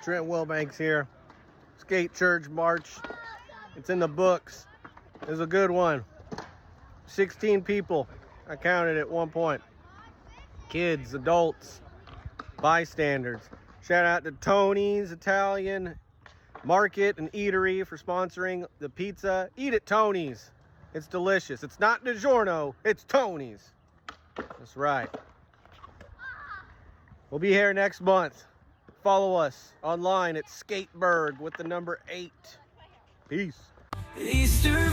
Trent Wilbanks here. Skate Church March. It's in the books. It was a good one. 16 people. I counted at one point. Kids, adults, bystanders. Shout out to Tony's Italian Market and Eatery for sponsoring the pizza. Eat at Tony's. It's delicious. It's not DiGiorno. It's Tony's. That's right. We'll be here next month. Follow us online at Skateberg with the number 8. Peace. Easter